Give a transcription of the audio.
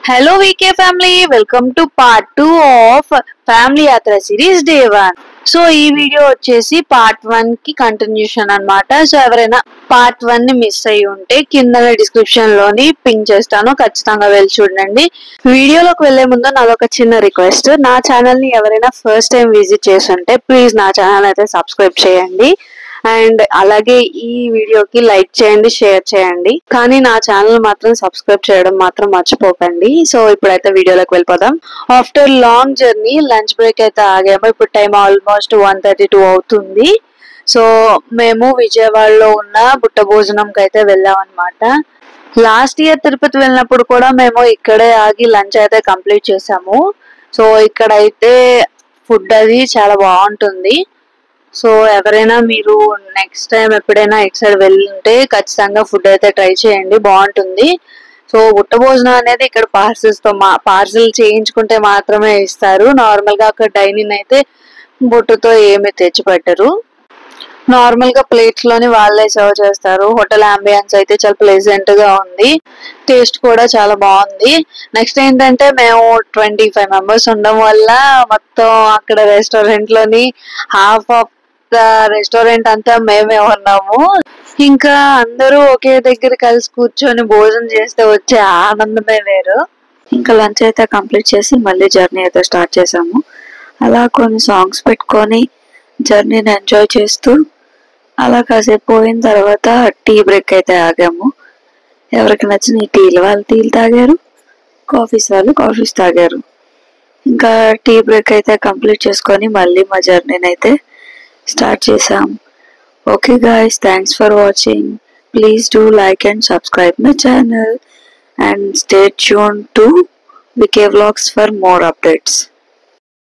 Hello VK family, welcome to part 2 of Family Yatra series day 1. So ఈ video వచ్చేసి part 1 కి continuation అన్నమాట. So ఎవరైనా part 1 ని మిస్ అయ్యి ఉంటే కింద డిస్క్రిప్షన్ లోని పింక్ చేస్తాను, ఖచ్చితంగా వెళ్ళి చూడండి. వీడియోలోకి వెళ్లే ముందు నాదొక చిన్న రిక్వెస్ట్, నా ఛానల్ ని ఎవరైనా ఫస్ట్ టైం విజిట్ చేసి ఉంటే ప్లీజ్ నా ఛానల్ అయితే సబ్స్క్రైబ్ చేయండి అండ్ అలాగే ఈ వీడియోకి లైక్ చేయండి, షేర్ చేయండి, కానీ నా ఛానల్ మాత్రం సబ్స్క్రైబ్ చేయడం మాత్రం మర్చిపోకండి. సో ఇప్పుడైతే వీడియోలోకి వెళ్ళిపోదాం. After long journey lunch break అయితే ఆగాము. ఇప్పుడు టైం ఆల్మోస్ట్ 1:32 అవుతుంది. సో మేము విజయవాడలో ఉన్న బుట్ట భోజనంకి అయితే వెళ్ళాం అనమాట. లాస్ట్ ఇయర్ తిరుపతి వెళ్ళినప్పుడు కూడా మేము ఇక్కడే ఆగి లంచ్ అయితే కంప్లీట్ చేసాము. సో ఇక్కడైతే ఫుడ్ అది చాలా బాగుంటుంది. సో ఎవరైనా మీరు నెక్స్ట్ టైం ఎప్పుడైనా ఇటు సైడ్ వెళ్ళుంటే ఖచ్చితంగా ఫుడ్ అయితే ట్రై చేయండి, బాగుంటుంది. సో బుట్ట భోజనం అనేది ఇక్కడ పార్సిల్ చేయించుకుంటే మాత్రమే ఇస్తారు. నార్మల్ గా అక్కడ డైనింగ్ అయితే బుట్టతో ఏమి తెచ్చి పెట్టరు. నార్మల్ గా ప్లేట్స్ లోని వాళ్ళే సర్వ్ చేస్తారు. హోటల్ అంబియన్స్ అయితే చాలా ప్లెజెంట్ గా ఉంది, టేస్ట్ కూడా చాలా బాగుంది. నెక్స్ట్ ఏంటంటే మేము 25 మెంబర్స్ ఉండడం వల్ల మొత్తం అక్కడ రెస్టారెంట్ లోని హాఫ్ ఆఫ్ రెస్టారెంట్ అంతా మేమే ఉన్నాము. ఇంకా అందరూ ఒకే దగ్గర కలిసి కూర్చొని భోజనం చేస్తే వచ్చే ఆనందమే వేరు. ఇంకా లంచ్ అయితే కంప్లీట్ చేసి మళ్ళీ జర్నీ అయితే స్టార్ట్ చేసాము. అలా కొన్ని సాంగ్స్ పెట్టుకొని జర్నీని ఎంజాయ్ చేస్తూ అలా కాసేపు పోయిన తర్వాత టీ బ్రేక్ అయితే ఆగాము. ఎవరికి నచ్చిన ఈ టీలు వాళ్ళు టీలు తాగారు, కాఫీస్ వాళ్ళు కాఫీస్ తాగారు. ఇంకా టీ బ్రేక్ అయితే కంప్లీట్ చేసుకొని మళ్ళీ మా జర్నీని అయితే start chesam. Okay guys, thanks for watching. Please do like and subscribe my channel and stay tuned to VK Vlogs for more updates.